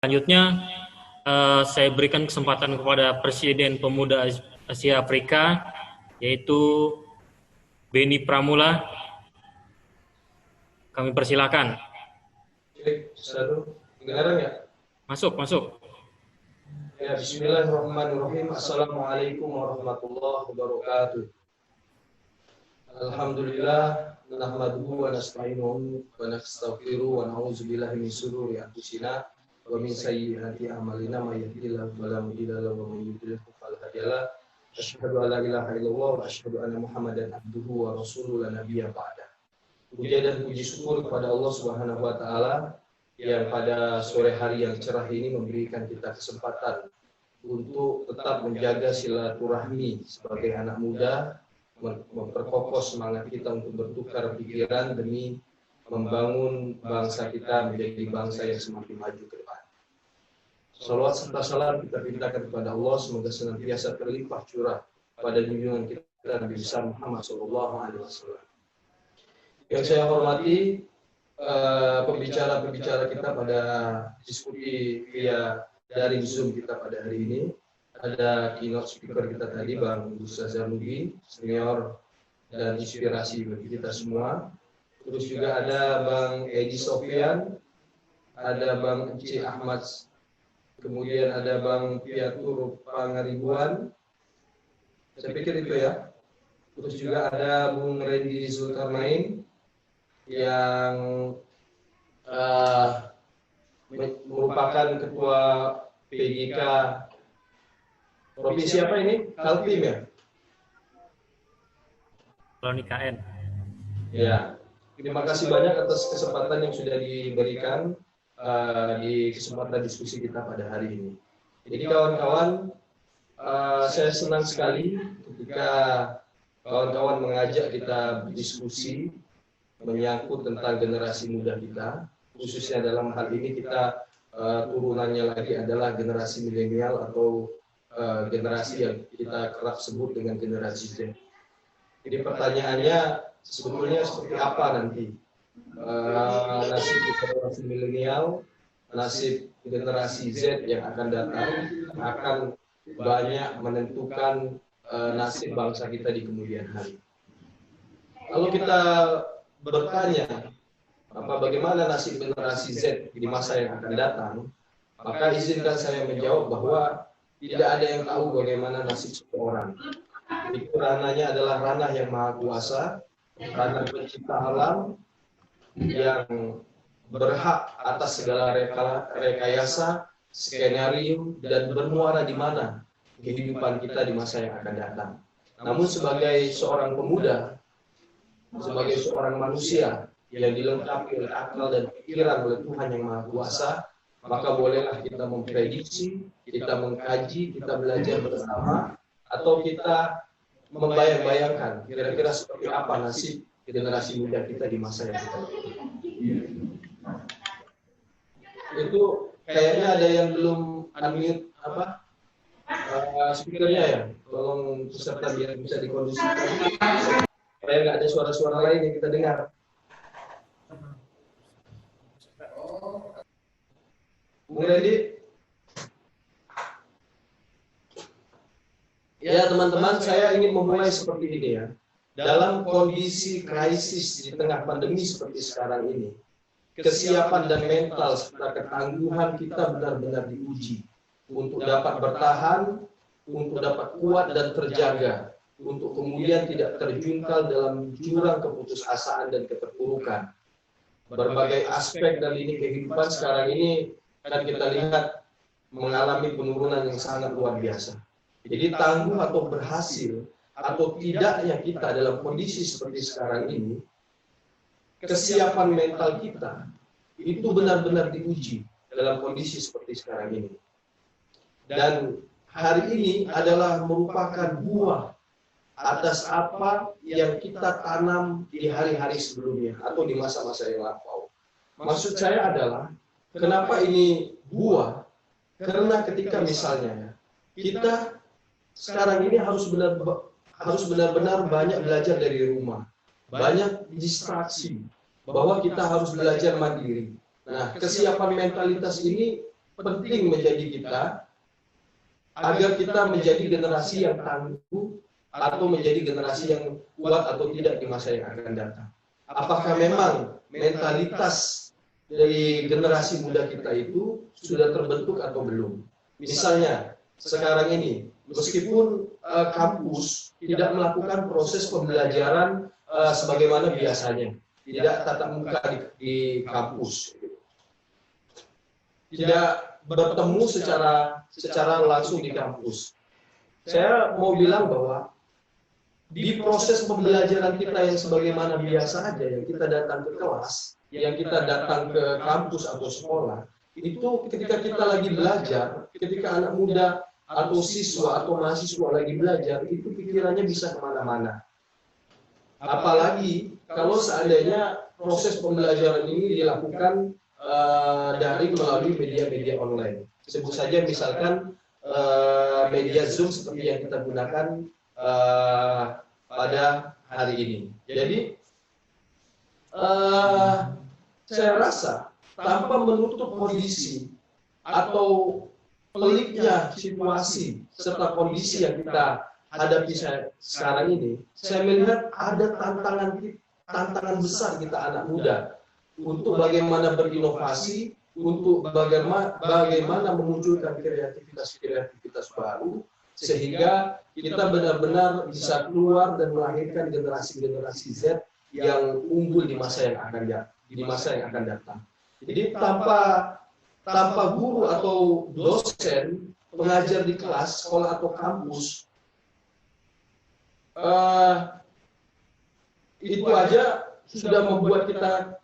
Selanjutnya, saya berikan kesempatan kepada Presiden Pemuda Asia Afrika, yaitu Beni Pramula. Kami persilakan. Cek, satu, kedengaran ya? Masuk, masuk. Ya, Bismillahirrahmanirrahim. Assalamualaikum warahmatullahi wabarakatuh. Alhamdulillah, nahmaduhu wa nasta'inuhu wa nastaghfiruh wa na'udzu billahi min shururi anfusina wa min sayyiati a'malina may yahdihillahu fala mudilla lahu wa may yudlil fala hadiya lahu. Asyhadu an la ilaha illallah wa asyhadu anna Muhammadan abduhu wa rasuluhu la nabiyya ba'da. Puja dan puji syukur kepada Allah Subhanahu wa taala yang pada sore hari yang cerah ini memberikan kita kesempatan untuk tetap menjaga silaturahmi sebagai anak muda, memperkokoh semangat kita untuk bertukar pikiran demi membangun bangsa kita menjadi bangsa yang semakin maju ke depan. Salawat serta salam kita mintakan kepada Allah, semoga senantiasa terlimpah curah pada junjungan kita Nabi besar Muhammad SAW. Yang saya hormati pembicara-pembicara kita pada diskusi via daring Zoom kita pada hari ini. Ada keynote speaker kita tadi, Bang Ustaz Zanubi, senior dan inspirasi bagi kita semua. Terus juga ada Bang Edi Sofian, ada Bang Eci Ahmad, kemudian ada Bang Piatur Pangaribuan. Saya pikir itu ya. Terus juga ada Bung Randy Zulkarnain yang merupakan ketua PGK provinsi apa ini? Kaltim ya? Lalu KN. Ya. Terima kasih banyak atas kesempatan yang sudah diberikan di kesempatan diskusi kita pada hari ini. Jadi kawan-kawan, saya senang sekali ketika kawan-kawan mengajak kita berdiskusi menyangkut tentang generasi muda kita, khususnya dalam hal ini kita turunannya lagi adalah generasi milenial atau generasi yang kita kerap sebut dengan generasi Z. Jadi pertanyaannya sebetulnya seperti apa nanti nasib generasi milenial, nasib generasi Z yang akan datang akan banyak menentukan nasib bangsa kita di kemudian hari. Kalau kita bertanya bagaimana nasib generasi Z di masa yang akan datang, maka izinkan saya menjawab bahwa tidak ada yang tahu bagaimana nasib seseorang. Itu ranahnya adalah ranah yang maha kuasa, ranah pencipta alam yang berhak atas segala rekayasa, skenario, dan bermuara di mana kehidupan kita di masa yang akan datang. Namun sebagai seorang pemuda, sebagai seorang manusia yang dilengkapi oleh akal dan pikiran oleh Tuhan yang maha kuasa, maka bolehlah kita memprediksi, kita mengkaji, kita belajar bersama, atau kita membayang-bayangkan kira-kira seperti apa nasib generasi muda kita di masa yang akan datang. Itu kayaknya ada yang belum unmute speakernya ya, tolong peserta biar bisa dikondisikan supaya nggak ada suara-suara lain yang kita dengar. Bung Randy? Ya teman-teman, saya ingin memulai seperti ini ya. Dalam kondisi krisis di tengah pandemi seperti sekarang ini, kesiapan dan mental serta ketangguhan kita benar-benar diuji untuk dapat bertahan, untuk dapat kuat dan terjaga, untuk kemudian tidak terjungkal dalam jurang keputusasaan dan keterpurukan. Berbagai aspek dari lini kehidupan sekarang ini kan kita lihat mengalami penurunan yang sangat luar biasa. Jadi tangguh atau berhasil atau tidaknya kita dalam kondisi seperti sekarang ini, kesiapan mental kita itu benar-benar diuji dalam kondisi seperti sekarang ini. Dan hari ini adalah merupakan buah atas apa yang kita tanam di hari-hari sebelumnya atau di masa-masa yang lampau. Maksud saya adalah, kenapa ini buah? Karena ketika misalnya kita sekarang ini harus benar-benar banyak belajar dari rumah, banyak distraksi, bahwa kita harus belajar mandiri. Nah, kesiapan mentalitas ini penting menjadi kita agar kita menjadi generasi yang tangguh atau menjadi generasi yang kuat atau tidak di masa yang akan datang. Apakah memang mentalitas dari generasi muda kita itu sudah terbentuk atau belum? Misalnya, sekarang ini, meskipun kampus tidak melakukan proses pembelajaran sebagaimana biasanya, tidak tatap muka di kampus, tidak bertemu secara langsung di kampus. Saya mau bilang bahwa di proses pembelajaran kita yang sebagaimana biasa aja, yang kita datang ke kelas, yang kita datang ke kampus atau sekolah, itu ketika kita lagi belajar, ketika anak muda atau siswa atau mahasiswa lagi belajar, itu pikirannya bisa kemana-mana. Apalagi kalau seandainya proses pembelajaran ini dilakukan melalui media-media online. Sebut saja misalkan media Zoom seperti yang kita gunakan pada hari ini. Jadi saya rasa tanpa menutup kondisi atau peliknya situasi serta kondisi yang kita hadapi sekarang ini, saya melihat ada tantangan besar kita anak muda untuk bagaimana berinovasi, untuk bagaimana memunculkan kreativitas baru, sehingga kita benar-benar bisa keluar dan melahirkan generasi-generasi Z yang unggul di masa yang akan datang. Jadi tanpa guru atau dosen, pengajar di kelas, sekolah atau kampus, itu aja sudah membuat kita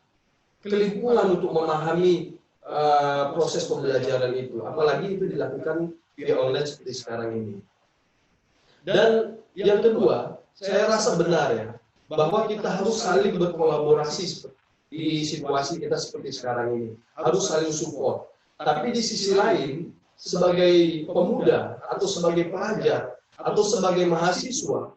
kelimpungan untuk memahami proses pembelajaran itu, apalagi itu dilakukan via online seperti sekarang ini. Dan yang kedua, saya rasa benar ya, bahwa kita harus saling berkolaborasi di situasi kita seperti sekarang ini, harus saling support. Tapi di sisi lain, sebagai pemuda atau sebagai pelajar atau sebagai mahasiswa,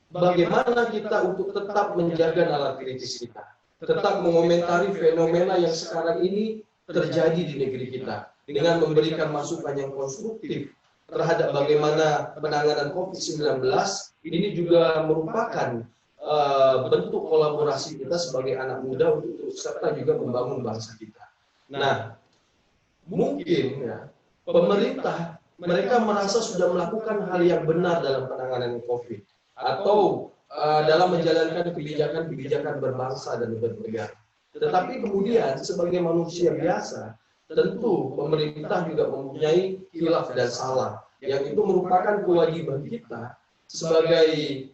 bagaimana kita untuk tetap menjaga nalar kritis kita, tetap mengomentari fenomena yang sekarang ini terjadi di negeri kita dengan memberikan masukan yang konstruktif terhadap bagaimana penanganan COVID-19. Ini juga merupakan bentuk kolaborasi kita sebagai anak muda untuk serta juga membangun bangsa kita. Nah, mungkin ya, pemerintah mereka merasa sudah melakukan hal yang benar dalam penanganan COVID atau dalam menjalankan kebijakan-kebijakan berbangsa dan bernegara. Tetapi kemudian sebagai manusia biasa, tentu pemerintah juga mempunyai khilaf dan salah, yang itu merupakan kewajiban kita sebagai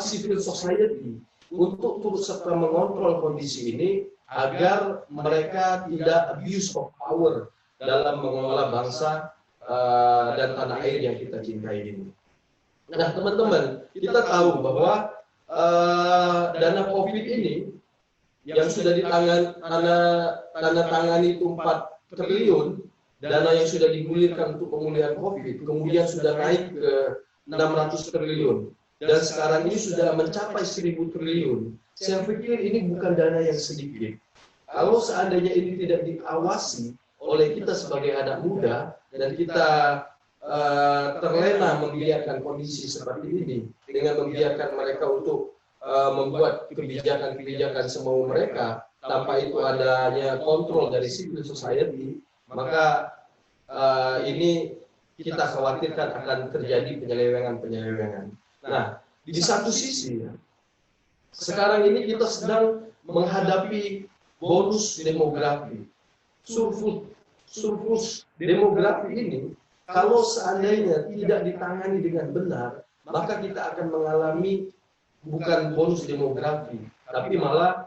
civil society untuk turut serta mengontrol kondisi ini agar mereka tidak abuse of power dalam mengelola bangsa dan tanah air yang kita cintai ini. Nah, teman-teman, kita tahu bahwa dana COVID ini yang sudah ditandatangani itu 4 triliun, dana yang sudah digulirkan untuk pemulihan COVID, kemudian sudah naik ke 600 triliun, dan sekarang ini sudah mencapai 1000 triliun. Saya pikir ini bukan dana yang sedikit. Kalau seandainya ini tidak diawasi oleh kita sebagai anak muda, dan kita terlena membiarkan kondisi seperti ini, dengan membiarkan mereka untuk membuat kebijakan-kebijakan semau mereka tanpa itu adanya kontrol dari civil society, maka ini kita khawatirkan akan terjadi penyelewengan. Nah, di satu sisi, sekarang ini kita sedang menghadapi bonus demografi, surplus demografi ini. Kalau seandainya tidak ditangani dengan benar, maka kita akan mengalami bukan bonus demografi, tapi malah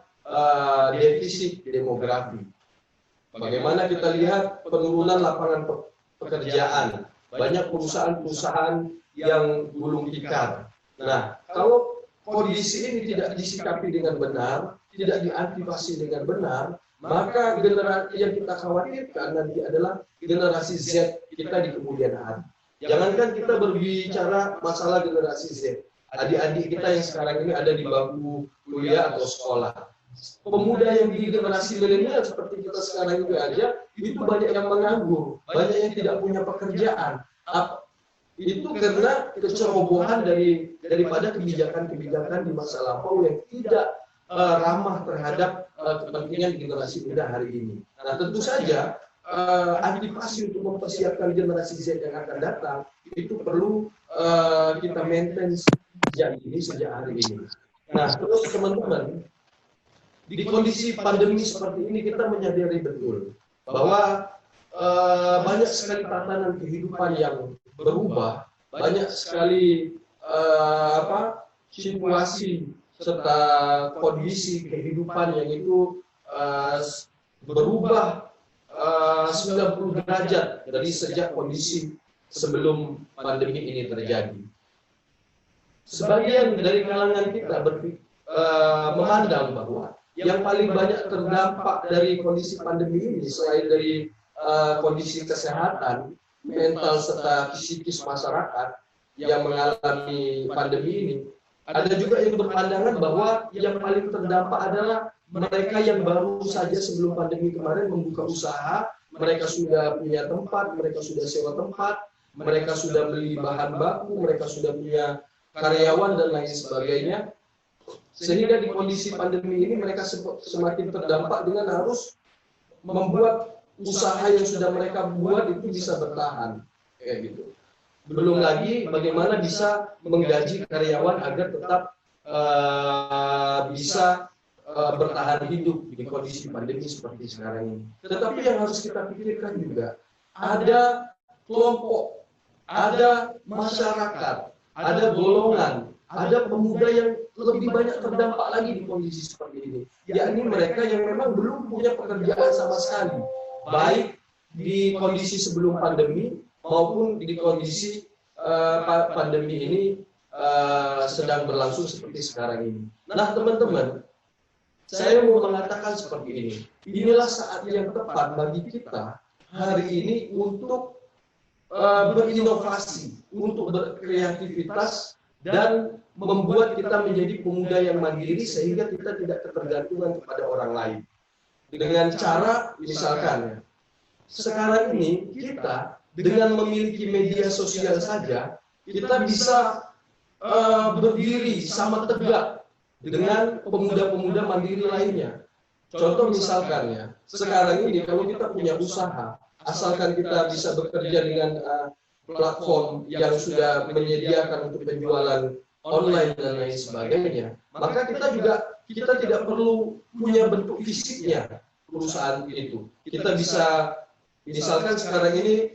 defisit demografi. Bagaimana kita lihat penurunan lapangan pekerjaan, banyak perusahaan-perusahaan yang gulung tikar. Nah, kalau kondisi ini tidak disikapi dengan benar, tidak diantisipasi dengan benar, maka generasi yang kita khawatirkan nanti adalah generasi Z kita di kemudian hari. Jangankan kita berbicara masalah generasi Z, adik-adik kita yang sekarang ini ada di bangku kuliah atau sekolah, pemuda yang di generasi milenial seperti kita sekarang juga aja, itu banyak yang menganggur, banyak yang tidak punya pekerjaan. Itu karena kecerobohan daripada kebijakan-kebijakan di masa lampau yang tidak ramah terhadap kepentingan generasi muda hari ini. Nah, tentu saja antisipasi untuk mempersiapkan generasi Z yang akan datang itu perlu kita maintain sejak hari ini. Nah, terus teman-teman, di kondisi pandemi seperti ini kita menyadari betul bahwa banyak sekali tatanan kehidupan yang berubah, banyak sekali situasi serta kondisi kehidupan yang itu berubah 90 derajat dari sejak kondisi sebelum pandemi ini terjadi. Sebagian dari kalangan kita memandang bahwa yang paling banyak terdampak dari kondisi pandemi ini selain dari kondisi kesehatan, mental serta psikis masyarakat yang mengalami pandemi ini, ada juga yang berpandangan bahwa yang paling terdampak adalah mereka yang baru saja sebelum pandemi kemarin membuka usaha, mereka sudah punya tempat, mereka sudah sewa tempat, mereka sudah beli bahan baku, mereka sudah punya karyawan dan lain sebagainya. Sehingga di kondisi pandemi ini mereka semakin terdampak dengan harus membuat usaha yang sudah mereka buat itu bisa bertahan, kayak gitu. Belum lagi bagaimana bisa menggaji karyawan agar tetap bisa bertahan hidup di kondisi pandemi seperti sekarang ini. Tetapi yang harus kita pikirkan juga, ada kelompok, ada masyarakat, ada golongan, ada pemuda yang lebih banyak terdampak lagi di kondisi seperti ini, yakni mereka yang memang belum punya pekerjaan sama sekali, baik di kondisi sebelum pandemi maupun di kondisi pandemi ini sedang berlangsung seperti sekarang ini. Nah, teman-teman, saya mau mengatakan seperti ini. Inilah saat yang tepat bagi kita hari ini untuk berinovasi, untuk berkreativitas dan membuat kita menjadi pemuda yang mandiri sehingga kita tidak ketergantungan kepada orang lain. Dengan cara, misalkan, sekarang ini kita dengan memiliki media sosial saja, kita bisa berdiri sama tegak dengan pemuda-pemuda mandiri lainnya. Contoh misalkan ya, sekarang ini kalau kita punya usaha, asalkan kita bisa bekerja dengan platform yang sudah menyediakan untuk penjualan online dan lain sebagainya, maka kita tidak perlu punya bentuk fisiknya perusahaan itu. Kita bisa, misalkan sekarang ini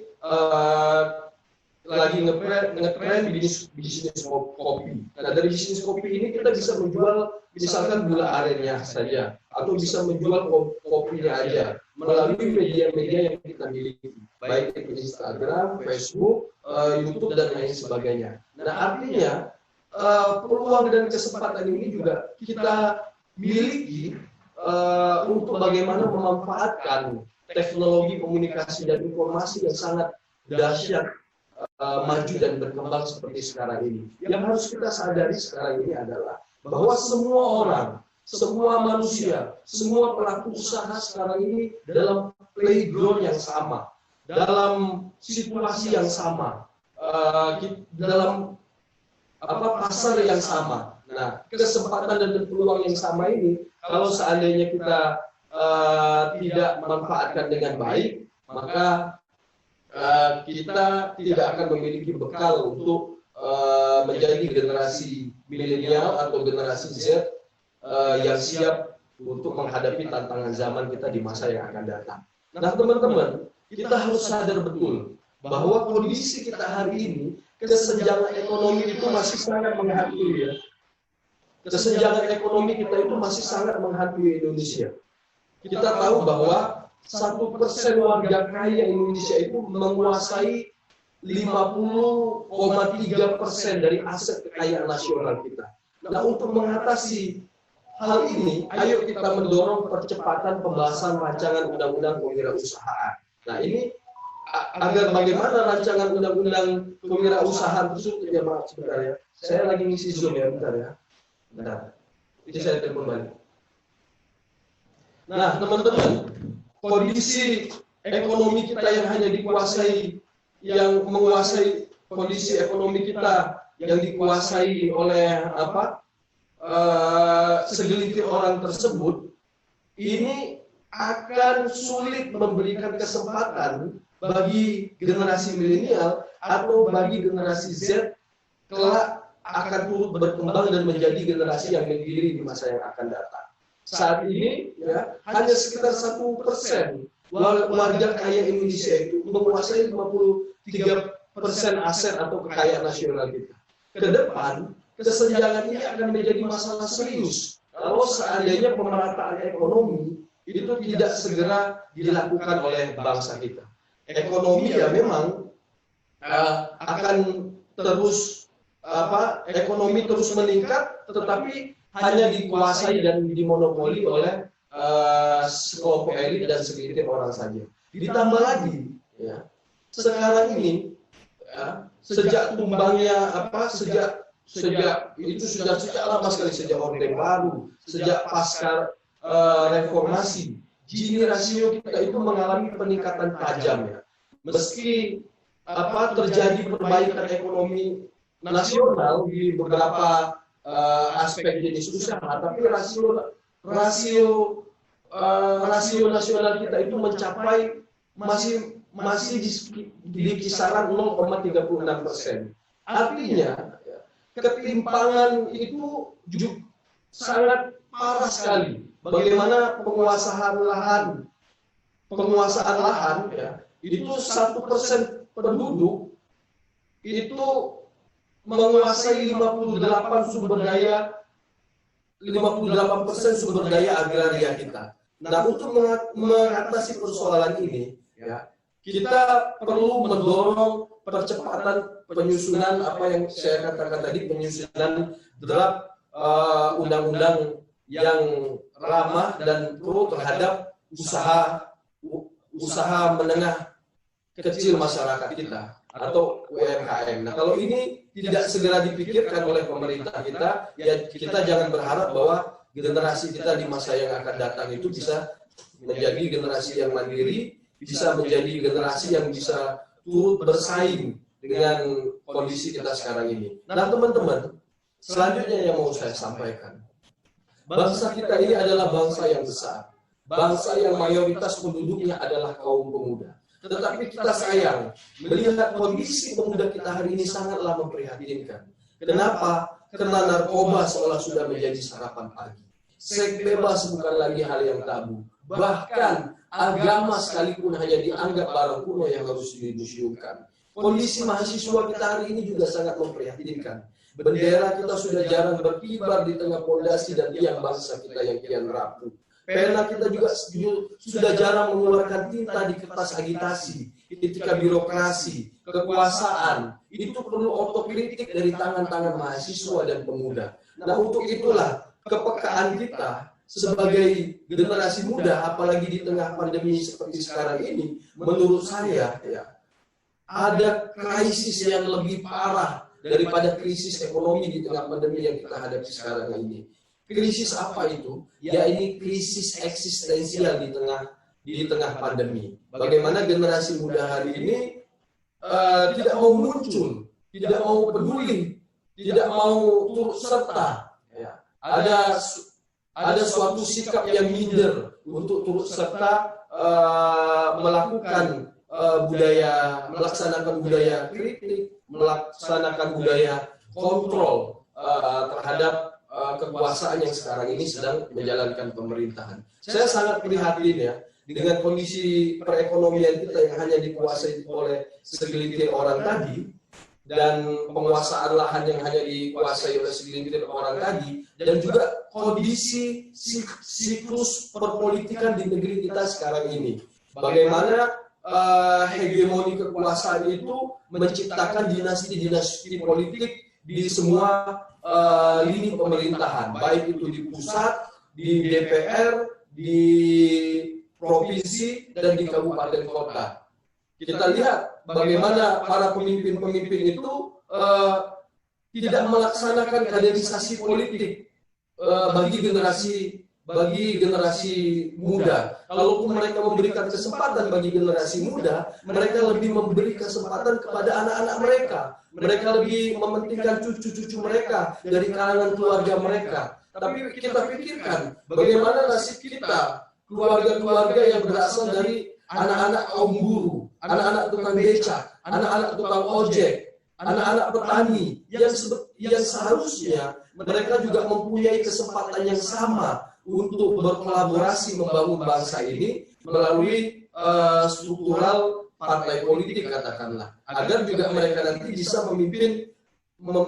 lagi ngetrend bisnis kopi. Nah, dari bisnis kopi ini kita bisa menjual misalkan gula arennya saja, atau bisa menjual kopinya aja melalui media-media yang kita miliki, baik itu Instagram, Facebook, YouTube dan lain sebagainya. Nah, artinya peluang dan kesempatan ini juga kita miliki untuk bagaimana memanfaatkan teknologi komunikasi dan informasi yang sangat dahsyat, maju dan berkembang seperti sekarang ini. Yang harus kita sadari sekarang ini adalah bahwa semua orang, semua manusia, semua pelaku usaha sekarang ini dalam playground yang sama, dalam situasi yang sama, dalam pasar yang sama. Nah, kesempatan dan peluang yang sama ini, kalau seandainya kita tidak manfaatkan dengan baik, maka kita tidak akan memiliki bekal untuk menjadi generasi milenial atau generasi Z yang siap untuk menghadapi tantangan zaman kita di masa yang akan datang. Nah, teman-teman, kita harus sadar betul bahwa kondisi kita hari ini, kesenjangan ekonomi itu masih sangat menghantui ya. Kesenjangan ekonomi kita itu masih sangat menghantui Indonesia. Kita tahu bahwa 1% warga kaya Indonesia itu menguasai 50,3% dari aset kekayaan nasional kita. Nah, untuk mengatasi hal ini, ayo kita mendorong percepatan pembahasan rancangan undang-undang kewirausahaan. Nah, ini agar bagaimana rancangan undang-undang kewirausahaan tersebut, ya maaf sebentar ya, saya lagi ngisi Zoom ya, bentar ya. Bentar, ini saya telepon balik. Nah, teman-teman, kondisi ekonomi kita yang hanya dikuasai, yang menguasai kondisi ekonomi kita yang dikuasai oleh segelintir orang tersebut, ini akan sulit memberikan kesempatan bagi generasi milenial atau bagi generasi Z kelak akan turut berkembang dan menjadi generasi yang mandiri di masa yang akan datang. Saat ini ya, hanya sekitar 1% warga kaya Indonesia itu menguasai 53% aset atau kekayaan nasional kita. Ke depan, kesenjangan ini akan menjadi masalah serius kalau seandainya pemerataan ekonomi itu tidak segera dilakukan oleh bangsa kita. Ekonomi ya memang akan terus ekonomi terus meningkat, tetapi hanya dikuasai dan dimonopoli oleh sekelompok elit dan segelintir orang saja. Ditambah lagi, ya, sekarang ini ya, sejak tumbangnya sejak itu sudah sejak lama sekali, sejak Orde Baru, sejak pasca reformasi, Gini rasio kita itu mengalami peningkatan tajam ya. Meski terjadi perbaikan ekonomi nasional di beberapa aspek jenis usaha, tapi rasio nasional kita itu mencapai masih di kisaran 0,36%. Artinya ketimpangan itu sangat parah sekali. Bagaimana penguasaan lahan ya, itu 1% penduduk itu menguasai 58% sumber daya agraria kita. Nah, untuk mengatasi persoalan ini, ya, kita perlu mendorong percepatan penyusunan apa yang saya katakan tadi, penyusunan draft undang-undang yang ramah dan pro terhadap usaha menengah kecil masyarakat kita atau UMKM. Nah, kalau ini tidak segera dipikirkan oleh pemerintah kita, ya kita jangan berharap bahwa generasi kita di masa yang akan datang itu bisa menjadi generasi yang mandiri, bisa menjadi generasi yang bisa turut bersaing dengan kondisi kita sekarang ini. Nah, teman-teman, selanjutnya yang mau saya sampaikan, bangsa kita ini adalah bangsa yang besar, bangsa yang mayoritas penduduknya adalah kaum pemuda. Tetapi kita sayang melihat kondisi pemuda kita hari ini sangatlah memprihatinkan. Kenapa? Karena narkoba seolah sudah menjadi sarapan pagi. Seks bebas bukan lagi hal yang tabu. Bahkan agama sekalipun hanya dianggap barang kuno yang harus dimuseumkan. Kondisi mahasiswa kita hari ini juga sangat memprihatinkan. Bendera kita sudah jarang berkibar di tengah pondasi dan tiang bangsa kita yang kian rapuh. Pena kita juga sudah jarang mengeluarkan tinta di kertas agitasi. Ketika birokrasi, kekuasaan, itu perlu otokritik dari tangan-tangan mahasiswa dan pemuda. Nah, untuk itulah kepekaan kita sebagai generasi muda, apalagi di tengah pandemi seperti sekarang ini, menurut saya ya, ada krisis yang lebih parah daripada krisis ekonomi di tengah pandemi yang kita hadapi sekarang ini. Krisis apa itu? Ya, ini krisis eksistensial di tengah pandemi. Bagaimana generasi muda hari ini tidak mau muncul, tidak mau peduli, tidak mau turut serta. Ya. Ada suatu sikap yang minder untuk turut serta melaksanakan budaya kritik, melaksanakan budaya kontrol terhadap kekuasaan yang sekarang ini sedang menjalankan pemerintahan. Saya sangat prihatin ya dengan kondisi perekonomian kita yang hanya dikuasai oleh segelintir orang tadi, dan penguasaan lahan yang hanya dikuasai oleh segelintir orang tadi, dan juga kondisi siklus perpolitikan di negeri kita sekarang ini. Bagaimana hegemoni kekuasaan itu menciptakan dinasti-dinasti politik di semua lini pemerintahan, baik itu di pusat, di DPR, di provinsi, dan di kabupaten kota. Kita lihat bagaimana para pemimpin-pemimpin itu tidak melaksanakan kaderisasi politik bagi generasi bagi generasi muda. Kalaupun mereka memberikan kesempatan bagi generasi muda, mereka lebih memberi kesempatan kepada anak-anak mereka. Mereka lebih mementingkan cucu-cucu mereka dari kalangan keluarga mereka. Tapi kita pikirkan bagaimana nasib kita, keluarga-keluarga yang berasal dari anak-anak kaum buruh, anak-anak tukang becak, anak-anak tukang ojek, anak-anak petani yang seharusnya mereka juga mempunyai kesempatan yang sama untuk berkolaborasi membangun bangsa ini melalui struktural partai politik katakanlah, agar juga mereka nanti bisa memimpin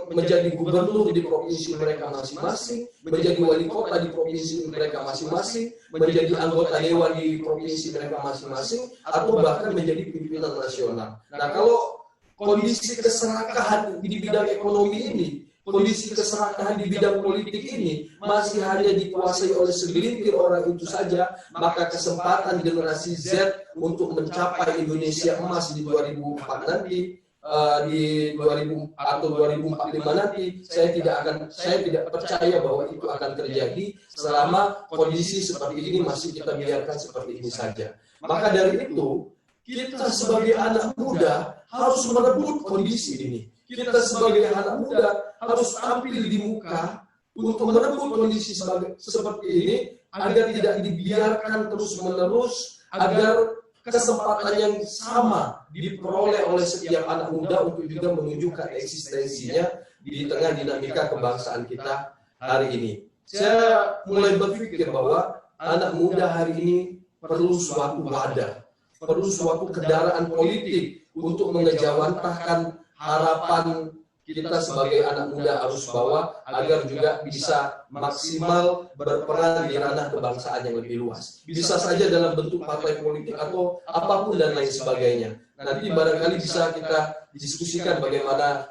menjadi gubernur di provinsi mereka masing-masing, menjadi wali kota di provinsi mereka masing-masing, menjadi anggota dewan di provinsi mereka masing-masing, atau bahkan menjadi pimpinan nasional. Nah, kalau kondisi keserakahan di bidang ekonomi ini, kondisi keserakahan di bidang politik ini masih hanya dikuasai oleh segelintir orang itu saja, maka kesempatan generasi Z untuk mencapai Indonesia emas di 2004 nanti, di 2000 atau 2045 nanti, saya tidak percaya bahwa itu akan terjadi selama kondisi seperti ini masih kita biarkan seperti ini saja. Maka dari itu, kita sebagai anak muda harus merebut kondisi ini. Kita sebagai anak muda harus tampil di muka untuk merebut kondisi seperti ini agar tidak dibiarkan terus-menerus, agar kesempatan yang sama diperoleh oleh setiap anak muda untuk juga menunjukkan eksistensinya di tengah dinamika kebangsaan kita hari ini. Saya mulai berpikir bahwa anak muda hari ini perlu suatu wadah, perlu suatu kendaraan politik untuk mengejawantahkan harapan kita sebagai anak muda harus bawa agar juga bisa maksimal berperan di ranah kebangsaan yang lebih luas. Bisa saja dalam bentuk partai politik atau apapun dan lain sebagainya. Nanti barangkali bisa kita diskusikan bagaimana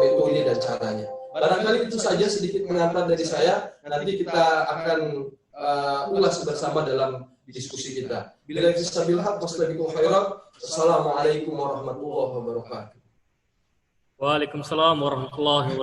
metode dan caranya. Barangkali itu saja sedikit pengantar dari saya. Nanti kita akan ulas bersama dalam diskusi kita. Bila kita bilhaq wassalamualaikum khairan. Assalamualaikum warahmatullahi wabarakatuh. Waalaikumsalam warahmatullahi wabarakatuh.